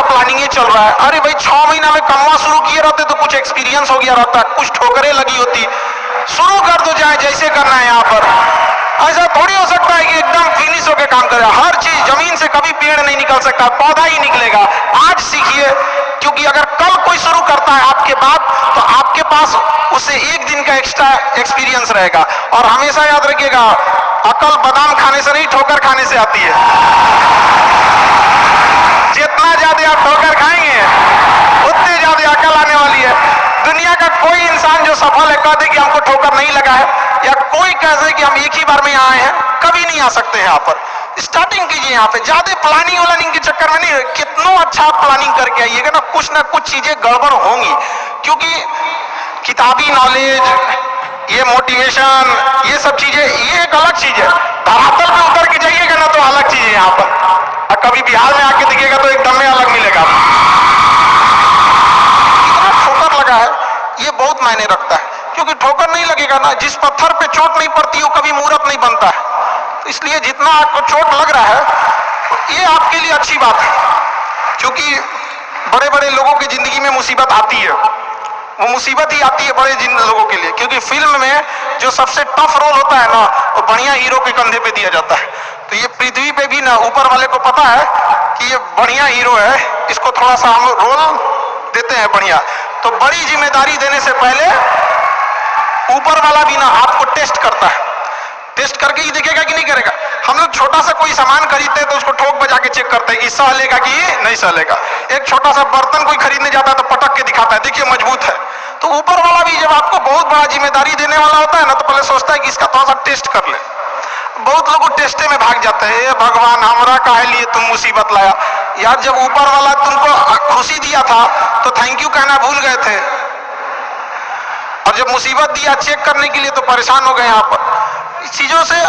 का प्लानिंग ही चल रहा है। अरे भाई 6 महीना में कमवा शुरू किए रहते तो कुछ एक्सपीरियंस हो गया रहता, कुछ ठोकरें लगी होती, शुरू कर दो चाहे जैसे करना है। यहाँ पर ऐसा थोड़ी हो सकता है कि एकदम फिनिश होकर काम करे। हर चीज जमीन से कभी पेड़ नहीं निकल सकता, पौधा ही निकलेगा। आज सीखिए, क्योंकि अगर कल कोई शुरू करता है आपके बाद तो आपके पास उससे एक दिन का एक्स्ट्रा एक्सपीरियंस रहेगा। और हमेशा याद रखिएगा, अकल बादाम खाने से नहीं ठोकर खाने से आती है। जितना ज्यादा आप ठोकर खाएंगे उतनी ज्यादा अकल आने वाली है। दुनिया का कोई इंसान जो सफल है कह दे कि हमको ठोकर नहीं लगा है, या कोई कह दे कि हम एक ही बार में आए हैं, कभी नहीं आ सकते हैं। यहाँ पर स्टार्टिंग कीजिए, यहाँ पे ज्यादा प्लानिंग के चक्कर में नहीं। कितना अच्छा प्लानिंग करके आइएगा ना कुछ चीजें गड़बड़ होंगी, क्योंकि किताबी नॉलेज, ये मोटिवेशन, ये सब चीजें ये एक अलग चीज है। धरातल पे उतर के जाइएगा ना तो अलग चीज है। यहाँ पर और कभी बिहार में आके दिखेगा तो एकदम में अलग मिलेगा। इतना ठोकर लगा है, ये बहुत मायने रखता है, क्योंकि ठोकर नहीं लगेगा ना, जिस पत्थर पे चोट नहीं पड़ती वो कभी मूर्त नहीं बनता है। तो इसलिए जितना आपको चोट लग रहा है ये आपके लिए अच्छी बात है, क्योंकि बड़े बड़े लोगों की जिंदगी में मुसीबत आती है, वो मुसीबत ही आती है बड़े जिन लोगों के लिए, क्योंकि फिल्म में जो सबसे टफ रोल होता है ना वो बढ़िया हीरो के कंधे पे दिया जाता है। तो ये पृथ्वी पे भी ना ऊपर वाले को पता है कि ये बढ़िया हीरो है, इसको थोड़ा सा हम रोल देते हैं बढ़िया। तो बड़ी जिम्मेदारी देने से पहले ऊपर वाला भी ना आपको टेस्ट करता है, टेस्ट करके ही देखेगा कि नहीं करेगा। हम लोग छोटा सा कोई सामान खरीदते हैं तो उसको ठोक बजा के चेक करते हैं कि सहलेगा कि नहीं सहलेगा। एक छोटा सा बर्तन कोई खरीदने जाता है तो पटक के दिखाता है, देखिए मजबूत है। तो ऊपर वाला भी जब आपको बहुत बड़ा जिम्मेदारी देने वाला होता है ना तो पहले सोचता है कि इसका थोड़ा सा टेस्ट कर ले। बहुत लोग टेस्टे में भाग जाते हैं, ये भगवान हमरा काहे लिए तुम मुसीबत लाया। यार जब ऊपर वाला तुमको खुशी दिया था तो थैंक यू कहना भूल गए थे, और जब मुसीबत दिया चेक करने के लिए तो परेशान हो गए। यहाँ पर इस चीजों से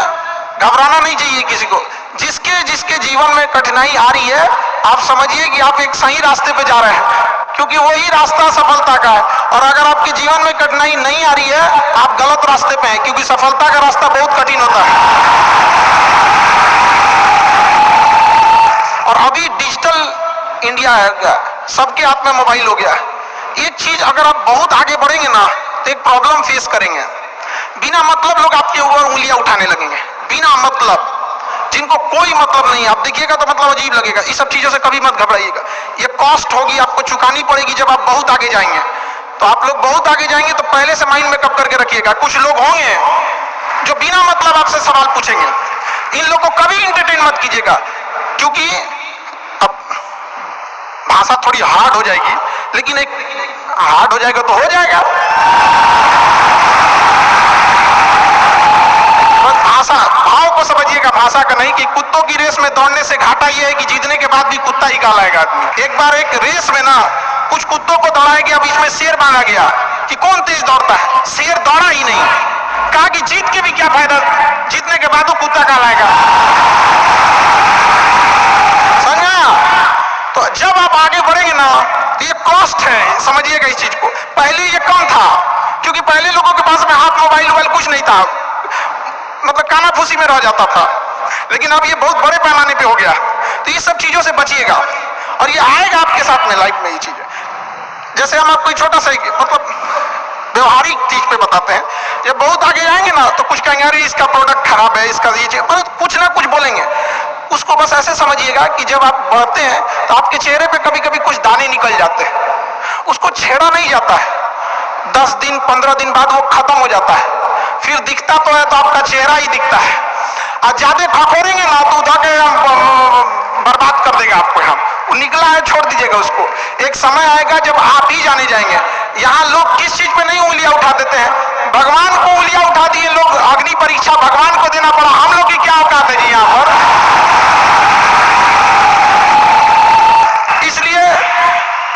घबराना नहीं चाहिए किसी को। जिसके जिसके जीवन में कठिनाई आ रही है आप समझिए कि आप एक सही रास्ते पे जा रहे हैं, क्योंकि वही रास्ता सफलता का है। और अगर आपके जीवन में कठिनाई नहीं आ रही है आप गलत रास्ते पे हैं, क्योंकि सफलता का रास्ता बहुत कठिन होता है। और अभी डिजिटल इंडिया है, सबके हाथ में मोबाइल हो गया है। एक चीज अगर आप बहुत आगे बढ़ेंगे ना तो एक प्रॉब्लम फेस करेंगे। बिना मतलब लोग आपके ऊपर उंगलियां उठाने लगेंगे, बिना मतलब, जिनको कोई मतलब नहीं। आप देखिएगा तो मतलब अजीब लगेगा। इस सब चीजों से कभी मत घबराइएगा, ये कॉस्ट होगी, आपको चुकानी पड़ेगी जब आप बहुत आगे जाएंगे। तो आप लोग बहुत आगे जाएंगे तो पहले से माइंड में कब करके रखिएगा, कुछ लोग होंगे जो बिना मतलब आपसे सवाल पूछेंगे। इन लोगों को कभी इंटरटेन मत कीजिएगा, क्योंकि अब भाषा थोड़ी हार्ड हो जाएगी, लेकिन एक हार्ड हो जाएगा तो हो जाएगा। बस भाषा भाव को समझिएगा, भाषा का नहीं। कि कुत्तों की रेस में दौड़ने से घाटा यह है कि जीतने के बाद भी कुत्ता ही कालाएगा आदमी। एक बार एक रेस में ना कुछ कुत्तों को दौड़ाया गया, बीच में शेर बांधा गया कि कौन तेज दौड़ता है। शेर दौड़ा ही नहीं, कहा कि जीत के भी क्या फायदा, जीतने के बाद वो कुत्ता कालाएगा। समझा? तो जब आप आगे बढ़ेंगे ना तो ये कॉस्ट है, समझिएगा इस चीज को। पहले ये कम था, क्योंकि पहले लोगों के पास में हाथ मोबाइल कुछ नहीं था, मतलब काना फूसी में रह जाता था। लेकिन अब ये बहुत बड़े पैमाने पे हो गया। तो ये सब चीजों से बचिएगा, और ये आएगा आपके साथ में लाइफ में ये चीजें। जैसे हम आपको छोटा सा मतलब व्यवहारिक चीज पे बताते हैं, जब बहुत आगे जाएंगे ना तो कुछ कहेंगे अरे इसका प्रोडक्ट खराब है, इसका ये कुछ ना कुछ बोलेंगे। उसको बस ऐसे समझिएगा कि जब आप बढ़ते हैं तो आपके चेहरे पे कभी कभी कुछ दाने निकल जाते हैं, उसको छेड़ा नहीं जाता है। 10 दिन 15 दिन बाद वो खत्म हो जाता है, फिर दिखता तो है तो आपका चेहरा ही दिखता है। और ज्यादा खखोरेंगे ना तो जाके बर्बाद कर देगा आपको। हम वो निकला है छोड़ दीजिएगा उसको। एक समय आएगा जब आप ही जाने जाएंगे। यहाँ लोग किस चीज पे नहीं उंगलियां उठा देते हैं, भगवान को उंगलियां उठा दिए लोग। अग्नि परीक्षा भगवान को देना पड़ा, हम लोग की क्या औकात है जी यहाँ पर। इसलिए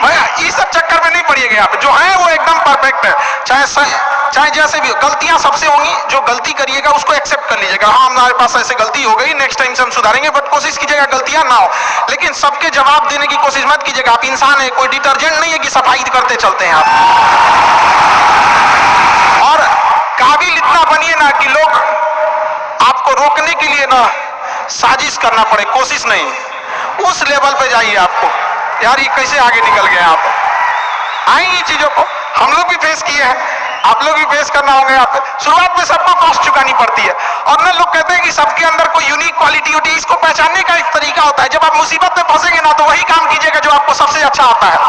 भैया इस सब चक्कर में नहीं पड़िएगा। आप जो है वो एकदम परफेक्ट है, चाहे जैसे भी। गलतियां सबसे होंगी, जो गलती करिएगा उसको एक्सेप्ट कर लीजिएगा। हाँ हमारे पास ऐसे गलती हो गई, नेक्स्ट टाइम से हम सुधारेंगे, बट कोशिश कीजिएगा गलतियां ना हो। लेकिन सबके जवाब देने की कोशिश मत कीजिएगा। आप इंसान है, कोई डिटर्जेंट नहीं है कि सफाई करते चलते हैं आप। और काबिल इतना बनिए ना कि लोग आपको रोकने के लिए ना साजिश करना पड़े, कोशिश नहीं। उस लेवल पे जाइए आपको। यार ये कैसे आगे निकल गए आप। आएंगी चीजों को, हम लोग भी फेस किए हैं, आप लोग भी फेस करना होगा। यहाँ पे शुरुआत में सबको कॉस्ट चुकानी पड़ती है। और ना लोग कहते हैं कि सबके अंदर कोई यूनिक क्वालिटी होती है, इसको पहचानने का एक तरीका होता है। जब आप मुसीबत में फंसेंगे ना, तो वही काम कीजिएगा जो आपको सबसे अच्छा आता है,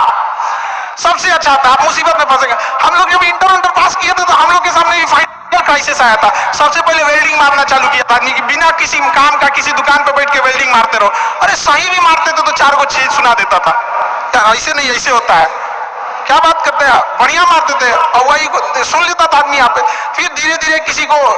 सबसे अच्छा आता है। आप मुसीबत में फंसेंगे। हम लोग जब इंटर पास किए थे, तो हम लोग के सामने फाइनेंशियल क्राइसिस आया था। सबसे पहले वेल्डिंग मारना चालू किया था, कि बिना किसी काम का किसी दुकान पर बैठ के वेल्डिंग मारते रहो। अरे सही भी मारते थे तो 4 को चीज सुना देता था। ऐसे नहीं, ऐसे होता है, क्या बात करते हैं, बढ़िया मारते थे और वही सुन लेता था आदमी यहाँ पे। फिर धीरे धीरे किसी को